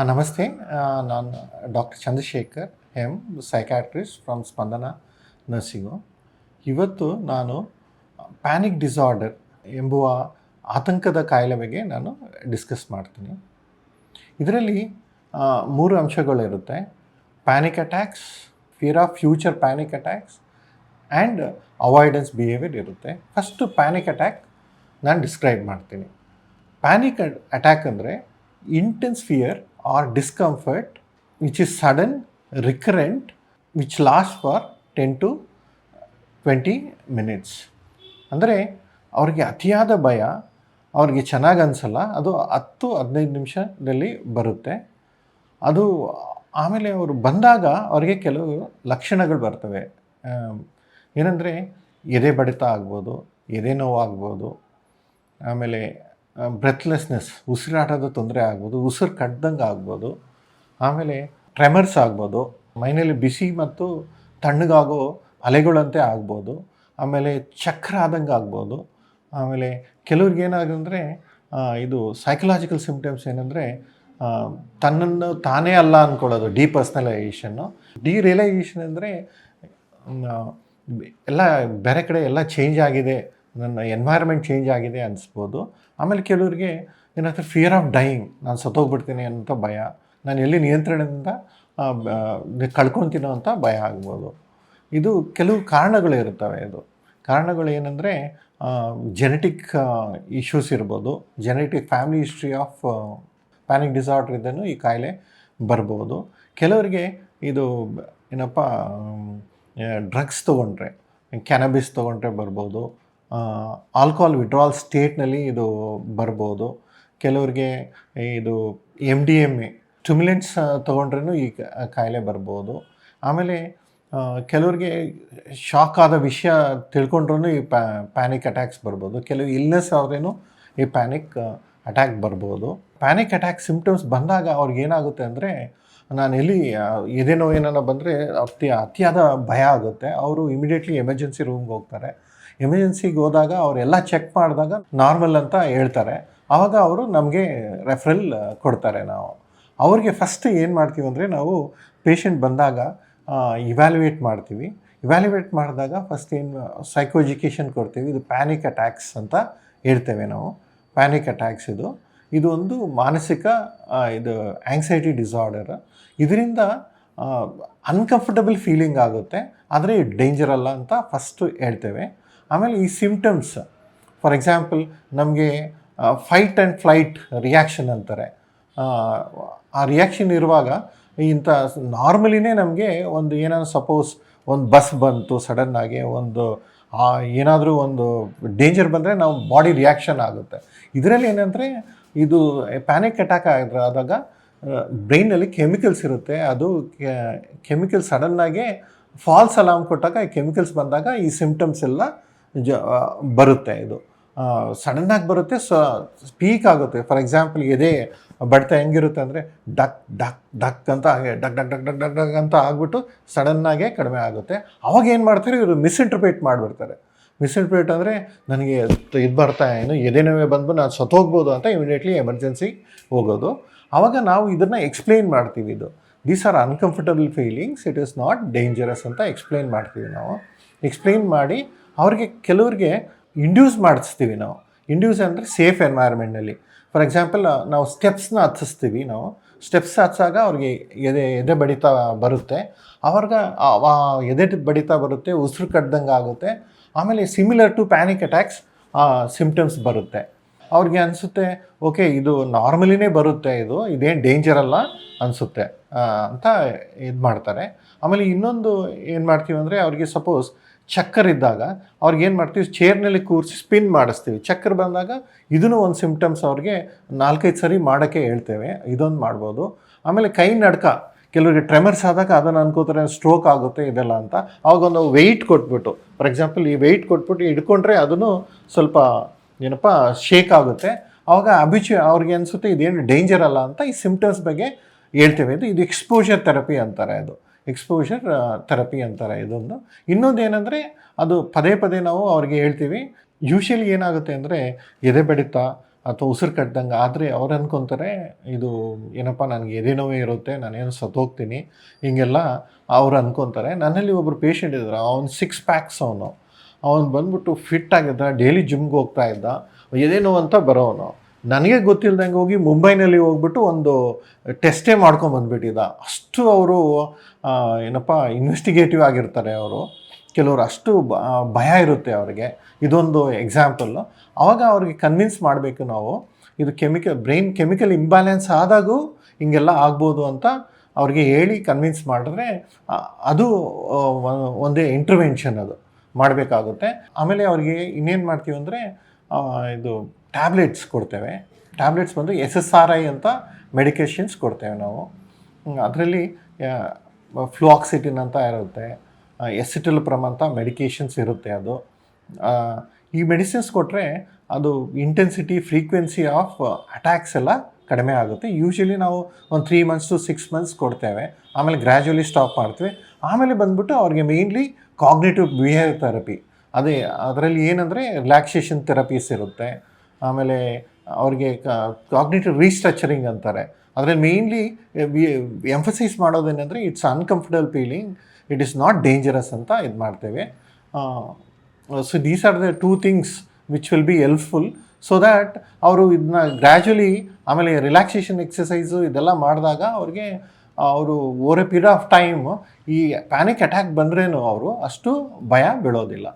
ನಮಸ್ತೆ. ನಾನು doctor Chandrashekar M, psychiatrist from Spandana nursing. ಇವತ್ತು ನಾನು ಪ್ಯಾನಿಕ್ ಡಿಸಾರ್ಡರ್ ಎಂಬುವ ಆತಂಕದ ಕಾಯಿಲೆ ಬಗ್ಗೆ ನಾನು ಡಿಸ್ಕಸ್ ಮಾಡ್ತೀನಿ. ಇದರಲ್ಲಿ 3 ಅಂಶಗಳಿರುತ್ತೆ: panic attacks, fear of future panic attacks and avoidance behaviour ಇರುತ್ತೆ. ಫಸ್ಟು ಪ್ಯಾನಿಕ್ ಅಟ್ಯಾಕ್ ನಾನು ಡಿಸ್ಕ್ರೈಬ್ ಮಾಡ್ತೀನಿ. ಪ್ಯಾನಿಕ್ ಅಟ್ಯಾಕ್ ಅಂದರೆ intense fear or discomfort which is sudden, recurrent, which lasts for 10 to 20 minutes. ಅಂದರೆ ಅವ್ರಿಗೆ ಅತಿಯಾದ ಭಯ, ಅವ್ರಿಗೆ ಚೆನ್ನಾಗಿ ಅನಿಸಲ್ಲ, ಅದು 10-15 ನಿಮಿಷದಲ್ಲಿ ಬರುತ್ತೆ. ಅದು ಆಮೇಲೆ ಅವರು ಬಂದಾಗ ಅವ್ರಿಗೆ ಕೆಲವು ಲಕ್ಷಣಗಳು ಬರ್ತವೆ. ಏನಂದರೆ ಎದೆ ಬಡಿತ ಆಗ್ಬೋದು, ಎದೆ ನೋವು ಆಗ್ಬೋದು, ಆಮೇಲೆ ಬ್ರೆತ್ಲೆಸ್ನೆಸ್, ಉಸಿರಾಟದ ತೊಂದರೆ ಆಗ್ಬೋದು, ಉಸಿರು ಕಟ್ದಂಗೆ ಆಗ್ಬೋದು, ಆಮೇಲೆ ಟ್ರೆಮರ್ಸ್ ಆಗ್ಬೋದು, ಮೈನಲ್ಲಿ ಬಿಸಿ ಮತ್ತು ತಣ್ಣಗಾಗೋ ಅಲೆಗಳಂತೆ ಆಗ್ಬೋದು, ಆಮೇಲೆ ಚಕ್ರ ಆದಂಗೆ ಆಗ್ಬೋದು. ಆಮೇಲೆ ಕೆಲವ್ರಿಗೆ ಏನಾಗಂದರೆ ಇದು ಸೈಕಲಾಜಿಕಲ್ ಸಿಂಪ್ಟಮ್ಸ್ ಏನಂದರೆ ತನ್ನನ್ನು ತಾನೇ ಅಲ್ಲ ಅಂದ್ಕೊಳ್ಳೋದು, ಡಿಪರ್ಸ್ನಲೈಸೇಷನ್ನು. ಡಿರಿಯಲೈಸೇಷನ್ ಅಂದರೆ ಎಲ್ಲ ಬೇರೆ ಕಡೆ ಎಲ್ಲ ಚೇಂಜ್ ಆಗಿದೆ, ನನ್ನ ಎನ್ವೈರ್ಮೆಂಟ್ ಚೇಂಜ್ ಆಗಿದೆ ಅನಿಸ್ಬೋದು. ಆಮೇಲೆ ಕೆಲವ್ರಿಗೆ ಏನಾಗ್ತದೆ, ಫಿಯರ್ ಆಫ್ ಡೈಯಿಂಗ್, ನಾನು ಸತ್ತೋಗ್ಬಿಡ್ತೀನಿ ಅಂತ ಭಯ, ನಾನು ಎಲ್ಲಿ ನಿಯಂತ್ರಣದಿಂದ ಕಳ್ಕೊತೀನೋ ಅಂತ ಭಯ ಆಗ್ಬೋದು. ಇದು ಕೆಲವು ಕಾರಣಗಳು ಇರ್ತವೆ. ಇದು ಕಾರಣಗಳು ಏನಂದರೆ ಜೆನೆಟಿಕ್ ಇಶ್ಯೂಸ್ ಇರ್ಬೋದು, genetic family history of panic disorder ಇದನ್ನು ಈ ಕಾಯಿಲೆ ಬರ್ಬೋದು. ಕೆಲವರಿಗೆ ಇದು ಏನಪ್ಪ ಡ್ರಗ್ಸ್ ತೊಗೊಂಡ್ರೆ, ಕ್ಯಾನಬಿಸ್ ತೊಗೊಂಡ್ರೆ ಬರ್ಬೋದು, ಆಲ್ಕೋಹಾಲ್ ವಿಡ್ರಾಲ್ ಸ್ಟೇಟ್ನಲ್ಲಿ ಇದು ಬರ್ಬೋದು. ಕೆಲವ್ರಿಗೆ ಇದು MDMA ಸ್ಟಿಮ್ಯುಲೆಂಟ್ಸ್ ತೊಗೊಂಡ್ರೂ ಈ ಕಾಯಿಲೆ ಬರ್ಬೋದು. ಆಮೇಲೆ ಕೆಲವ್ರಿಗೆ ಶಾಕ್ ಆದ ವಿಷಯ ತಿಳ್ಕೊಂಡ್ರೂ ಈ ಪ್ಯಾನಿಕ್ ಅಟ್ಯಾಕ್ಸ್ ಬರ್ಬೋದು. ಕೆಲವು ಇಲ್ನೆಸ್ ಆದ್ರೂ ಈ ಪ್ಯಾನಿಕ್ ಅಟ್ಯಾಕ್ ಬರ್ಬೋದು. ಪ್ಯಾನಿಕ್ ಅಟ್ಯಾಕ್ ಸಿಂಪ್ಟಮ್ಸ್ ಬಂದಾಗ ಅವ್ರಿಗೇನಾಗುತ್ತೆ ಅಂದರೆ, ನಾನು ಎಲ್ಲಿ ಎದೇನೋ ಏನಾರ ಬಂದರೆ ಅತಿಯಾದ ಭಯ ಆಗುತ್ತೆ. ಅವರು ಇಮಿಡಿಯೇಟ್ಲಿ ಎಮರ್ಜೆನ್ಸಿ ರೂಮ್ಗೆ ಹೋಗ್ತಾರೆ. ಎಮರ್ಜೆನ್ಸಿಗೆ ಹೋದಾಗ ಅವರೆಲ್ಲ ಚೆಕ್ ಮಾಡಿದಾಗ ನಾರ್ಮಲ್ ಅಂತ ಹೇಳ್ತಾರೆ. ಆವಾಗ ಅವರು ನಮಗೆ ರೆಫರಲ್ ಕೊಡ್ತಾರೆ. ನಾವು ಅವ್ರಿಗೆ ಫಸ್ಟ್ ಏನು ಮಾಡ್ತೀವಿ ಅಂದರೆ, ನಾವು ಪೇಷಂಟ್ ಬಂದಾಗ ಇವ್ಯಾಲ್ಯುಯೇಟ್ ಮಾಡ್ತೀವಿ. ಇವ್ಯಾಲ್ಯುಯೇಟ್ ಮಾಡಿದಾಗ ಫಸ್ಟ್ ಏನು ಸೈಕೋ ಎಜುಕೇಷನ್ ಕೊಡ್ತೀವಿ. ಇದು ಪ್ಯಾನಿಕ್ ಅಟ್ಯಾಕ್ಸ್ ಅಂತ ಹೇಳ್ತೇವೆ ನಾವು. ಪ್ಯಾನಿಕ್ ಅಟ್ಯಾಕ್ಸ್ ಇದು ಒಂದು ಮಾನಸಿಕ ಇದು ಆ್ಯಂಗ್ಸೈಟಿ ಡಿಸಾರ್ಡರ್. ಇದರಿಂದ ಅನ್ಕಂಫರ್ಟಬಲ್ ಫೀಲಿಂಗ್ ಆಗುತ್ತೆ, ಆದರೆ ಡೇಂಜರ್ ಅಲ್ಲ ಅಂತ ಫಸ್ಟು ಹೇಳ್ತೇವೆ. ಆಮೇಲೆ ಈ ಸಿಂಪ್ಟಮ್ಸ್, ಫಾರ್ ಎಕ್ಸಾಂಪಲ್ ನಮಗೆ ಫೈಟ್ ಆ್ಯಂಡ್ ಫ್ಲೈಟ್ ರಿಯಾಕ್ಷನ್ ಅಂತಾರೆ. ಆ ರಿಯಾಕ್ಷನ್ ಇರುವಾಗ ಇಂಥ ನಾರ್ಮಲಿನೇ ನಮಗೆ ಒಂದು ಏನಾದ್ರು ಸಪೋಸ್ ಒಂದು ಬಸ್ ಬಂತು ಸಡನ್ನಾಗಿ, ಒಂದು ಏನಾದರೂ ಒಂದು ಡೇಂಜರ್ ಬಂದರೆ ನಾವು ಬಾಡಿ ರಿಯಾಕ್ಷನ್ ಆಗುತ್ತೆ. ಇದರಲ್ಲಿ ಏನಂದರೆ, ಇದು ಪ್ಯಾನಿಕ್ ಅಟ್ಯಾಕ್ ಆದಾಗ ಬ್ರೈನಲ್ಲಿ ಕೆಮಿಕಲ್ಸ್ ಇರುತ್ತೆ. ಅದು ಕೆಮಿಕಲ್ಸ್ ಸಡನ್ನಾಗೆ ಫಾಲ್ಸ್ ಅಲಾರ್ಮ್ ಕೊಟ್ಟಾಗ ಈ ಕೆಮಿಕಲ್ಸ್ ಬಂದಾಗ ಈ ಸಿಂಪ್ಟಮ್ಸ್ ಎಲ್ಲ ಬರುತ್ತೆ. ಇದು ಸಡನ್ನಾಗಿ ಬರುತ್ತೆ, ಸ್ಪೀಕ್ ಆಗುತ್ತೆ. ಫಾರ್ ಎಕ್ಸಾಂಪಲ್ ಎದೆ ಬಡಿತ ಹೆಂಗಿರುತ್ತೆ ಅಂದರೆ ಡಕ್ ಡಕ್ ಡಕ್ ಅಂತ, ಹಾಗೆ duck duck duck duck duck duck ಅಂತ ಆಗ್ಬಿಟ್ಟು ಸಡನ್ನಾಗೆ ಕಡಿಮೆ ಆಗುತ್ತೆ. ಅವಾಗ ಏನು ಮಾಡ್ತಾರೆ, ಇವರು ಮಿಸ್ಇಂಟರ್ಪ್ರೇಟ್ ಮಾಡಿಬಿಡ್ತಾರೆ. ಮಿಸ್ಇಂಟರ್ಪ್ರೇಟ್ ಅಂದರೆ ನನಗೆ ಇದು ಬರ್ತಾ ಏನು ಎದೆನೋವೇ ಬಂದು ನಾನು ಸತ್ತೋಗ್ಬೋದು ಅಂತ ಇಮಿಡಿಯೇಟ್ಲಿ ಎಮರ್ಜೆನ್ಸಿ ಹೋಗೋದು. ಆವಾಗ ನಾವು ಇದನ್ನು ಎಕ್ಸ್ಪ್ಲೇನ್ ಮಾಡ್ತೀವಿ. ಇದು these are uncomfortable feelings, it is not dangerous ಅಂತ ಎಕ್ಸ್ಪ್ಲೇನ್ ಮಾಡ್ತೀವಿ ನಾವು. ಎಕ್ಸ್ಪ್ಲೇನ್ ಮಾಡಿ ಅವ್ರಿಗೆ ಕೆಲವ್ರಿಗೆ ಇಂಡ್ಯೂಸ್ ಮಾಡಿಸ್ತೀವಿ ನಾವು. ಇಂಡ್ಯೂಸ್ ಅಂದರೆ ಸೇಫ್ ಎನ್ವೈರ್ಮೆಂಟ್ನಲ್ಲಿ. ಫಾರ್ ಎಕ್ಸಾಂಪಲ್ ನಾವು ಸ್ಟೆಪ್ಸ್ನ ಹತ್ತಿಸ್ತೀವಿ. ನಾವು ಸ್ಟೆಪ್ಸ್ ಹಚ್ಚಾಗ ಅವ್ರಿಗೆ ಎದೆ ಬಡಿತ ಬರುತ್ತೆ. ಅವ್ರಿಗೆ ಎದೆ ಬಡಿತ ಬರುತ್ತೆ, ಉಸಿರು ಕಟ್ದಂಗೆ ಆಗುತ್ತೆ. ಆಮೇಲೆ similar to panic attacks symptoms ಬರುತ್ತೆ. ಅವ್ರಿಗೆ ಅನಿಸುತ್ತೆ, ಓಕೆ ಇದು ನಾರ್ಮಲಿನೇ ಬರುತ್ತೆ, ಇದೇನು ಡೇಂಜರ್ ಅಲ್ಲ ಅನಿಸುತ್ತೆ ಅಂತ ಇದು ಮಾಡ್ತಾರೆ. ಆಮೇಲೆ ಇನ್ನೊಂದು ಏನು ಮಾಡ್ತೀವಿ ಅಂದರೆ, ಅವ್ರಿಗೆ ಸಪೋಸ್ ಚಕ್ಕರ್ ಇದ್ದಾಗ ಅವ್ರಿಗೇನು ಮಾಡ್ತೀವಿ, ಚೇರ್ನಲ್ಲಿ ಕೂರಿಸಿ ಸ್ಪಿನ್ ಮಾಡಿಸ್ತೀವಿ. ಚಕ್ಕರ್ ಬಂದಾಗ ಇದೂ ಒಂದು ಸಿಂಪ್ಟಮ್ಸ್ ಅವ್ರಿಗೆ 4-5 ಸರಿ ಮಾಡೋಕ್ಕೆ ಹೇಳ್ತೇವೆ. ಇದೊಂದು ಮಾಡ್ಬೋದು. ಆಮೇಲೆ ಕೈ ನಡ್ಕ, ಕೆಲವರಿಗೆ ಟ್ರೆಮರ್ಸ್ ಆದಾಗ ಅದನ್ನು ಅನ್ಕೋತಾರೆ ಸ್ಟ್ರೋಕ್ ಆಗುತ್ತೆ ಇದೆಲ್ಲ ಅಂತ. ಅವಾಗೊಂದು ವೆಯ್ಟ್ ಕೊಟ್ಬಿಟ್ಟು, ಫಾರ್ ಎಕ್ಸಾಂಪಲ್ ಈ ವೆಯ್ಟ್ ಕೊಟ್ಬಿಟ್ಟು ಹಿಡ್ಕೊಂಡ್ರೆ ಅದನ್ನು ಸ್ವಲ್ಪ ಏನಪ್ಪ ಶೇಕ್ ಆಗುತ್ತೆ. ಆವಾಗ ಅವ್ರಿಗೆ ಅನಿಸುತ್ತೆ ಇದೇನು ಡೇಂಜರ್ ಅಲ್ಲ ಅಂತ ಈ ಸಿಂಪ್ಟಮ್ಸ್ ಬಗ್ಗೆ ಹೇಳ್ತೇವೆ. ಇದು ಎಕ್ಸ್ಪೋಜರ್ ಥೆರಪಿ ಅಂತಾರೆ. ಅದು ಎಕ್ಸ್ಪೋಜರ್ ಥೆರಪಿ ಅಂತಾರೆ ಇದೊಂದು. ಇನ್ನೊಂದು ಏನಂದರೆ, ಅದು ಪದೇ ಪದೇ ನಾವು ಅವ್ರಿಗೆ ಹೇಳ್ತೀವಿ. ಯೂಶಲಿ ಏನಾಗುತ್ತೆ ಅಂದರೆ, ಎದೆ ಬಡಿತ ಅಥವಾ ಉಸಿರು ಕಟ್ಟಿದಂಗೆ ಆದರೆ ಅವ್ರು ಅಂದ್ಕೊತಾರೆ ಇದು ಏನಪ್ಪ ನನಗೆ ಎದೆ ನೋವೇ ಇರುತ್ತೆ, ನಾನೇನು ಸತ್ತೋಗ್ತೀನಿ ಹೀಗೆಲ್ಲ ಅವ್ರು ಅಂದ್ಕೊತಾರೆ. ನನ್ನಲ್ಲಿ ಒಬ್ಬರು ಪೇಷಂಟ್ ಇದ್ದಾರೆ, ಅವ್ನು 6 ಪ್ಯಾಕ್ಸ್ ಅವನು ಬಂದ್ಬಿಟ್ಟು ಫಿಟ್ ಆಗಿದ್ದ, ಡೈಲಿ ಜಿಮ್ಗೆ ಹೋಗ್ತಾ ಇದ್ದ, ಎದೆ ನೋವು ಅಂತ ಬರೋನು. ನನಗೆ ಗೊತ್ತಿಲ್ದಂಗೆ ಹೋಗಿ ಮುಂಬೈನಲ್ಲಿ ಹೋಗ್ಬಿಟ್ಟು ಒಂದು ಟೆಸ್ಟೇ ಮಾಡ್ಕೊಂಬಂದ್ಬಿಟ್ಟಿದ್ದ. ಅಷ್ಟು ಅವರು ಏನಪ್ಪ ಇನ್ವೆಸ್ಟಿಗೇಟಿವ್ ಆಗಿರ್ತಾರೆ ಅವರು. ಕೆಲವರು ಅಷ್ಟು ಭಯ ಇರುತ್ತೆ ಅವ್ರಿಗೆ. ಇದೊಂದು ಎಕ್ಸಾಂಪಲ್ಲು. ಆವಾಗ ಅವ್ರಿಗೆ ಕನ್ವಿನ್ಸ್ ಮಾಡಬೇಕು ನಾವು, ಇದು ಬ್ರೈನ್ ಕೆಮಿಕಲ್ ಇಂಬ್ಯಾಲೆನ್ಸ್ ಆದಾಗೂ ಹಿಂಗೆಲ್ಲ ಆಗ್ಬೋದು ಅಂತ ಅವ್ರಿಗೆ ಹೇಳಿ ಕನ್ವಿನ್ಸ್ ಮಾಡಿದ್ರೆ ಅದು ಒಂದೇ ಇಂಟರ್ವೆನ್ಷನ್ ಅದು ಮಾಡಬೇಕಾಗುತ್ತೆ. ಆಮೇಲೆ ಅವ್ರಿಗೆ ಇನ್ನೇನು ಮಾಡ್ತೀವಿ ಅಂದರೆ ಇದು ಟ್ಯಾಬ್ಲೆಟ್ಸ್ ಕೊಡ್ತೇವೆ. ಟ್ಯಾಬ್ಲೆಟ್ಸ್ ಬಂದು SSRI ಅಂತ ಮೆಡಿಕೇಷನ್ಸ್ ಕೊಡ್ತೇವೆ ನಾವು. ಅದರಲ್ಲಿ ಫ್ಲೋಕ್ಸಿಟಿನ್ ಅಂತ ಇರುತ್ತೆ, ಎಸಿಟಿಲ್ಪ್ರಮ್ ಅಂತ ಮೆಡಿಕೇಷನ್ಸ್ ಇರುತ್ತೆ. ಅದು ಈ ಮೆಡಿಸಿನ್ಸ್ ಕೊಟ್ಟರೆ ಅದು ಇಂಟೆನ್ಸಿಟಿ ಫ್ರೀಕ್ವೆನ್ಸಿ ಆಫ್ ಅಟ್ಯಾಕ್ಸ್ ಎಲ್ಲ ಕಡಿಮೆ ಆಗುತ್ತೆ. ಯೂಶ್ವಲಿ ನಾವು ಒಂದು 3 months to 6 months ಕೊಡ್ತೇವೆ, ಆಮೇಲೆ ಗ್ರ್ಯಾಜುವಲಿ ಸ್ಟಾಪ್ ಮಾಡ್ತೀವಿ. ಆಮೇಲೆ ಬಂದ್ಬಿಟ್ಟು ಅವ್ರಿಗೆ ಮೇಯ್ನ್ಲಿ ಕಾಗ್ನೇಟಿವ್ ಬಿಹೇವಿಯರ್ ಥೆರಪಿ, ಅದೇ ಅದರಲ್ಲಿ ಏನಂದರೆ ರಿಲ್ಯಾಕ್ಸೇಷನ್ ಥೆರಪೀಸ್ ಇರುತ್ತೆ. ಆಮೇಲೆ ಅವ್ರಿಗೆ ಕಾಗ್ನೇಟಿವ್ ರೀಸ್ಟ್ರಕ್ಚರಿಂಗ್ ಅಂತಾರೆ. ಅದರಲ್ಲಿ ಮೇಯ್ನ್ಲಿ ಎಂಫಸೈಸ್ ಮಾಡೋದೇನೆಂದರೆ it's uncomfortable feeling, it is not dangerous ಅಂತ ಇದು ಮಾಡ್ತೇವೆ. So these are the 2 things which will be helpful, so that ಅವರು ಇದನ್ನ ಗ್ರ್ಯಾಜುವಲಿ ಆಮೇಲೆ ರಿಲ್ಯಾಕ್ಸೇಷನ್ ಎಕ್ಸಸೈಸು ಇದೆಲ್ಲ ಮಾಡಿದಾಗ ಅವ್ರಿಗೆ ಅವರು over A period of time ಈ ಪ್ಯಾನಿಕ್ ಅಟ್ಯಾಕ್ ಬಂದ್ರೇನು ಅವರು ಅಷ್ಟು ಭಯ ಬೀಳೋದಿಲ್ಲ.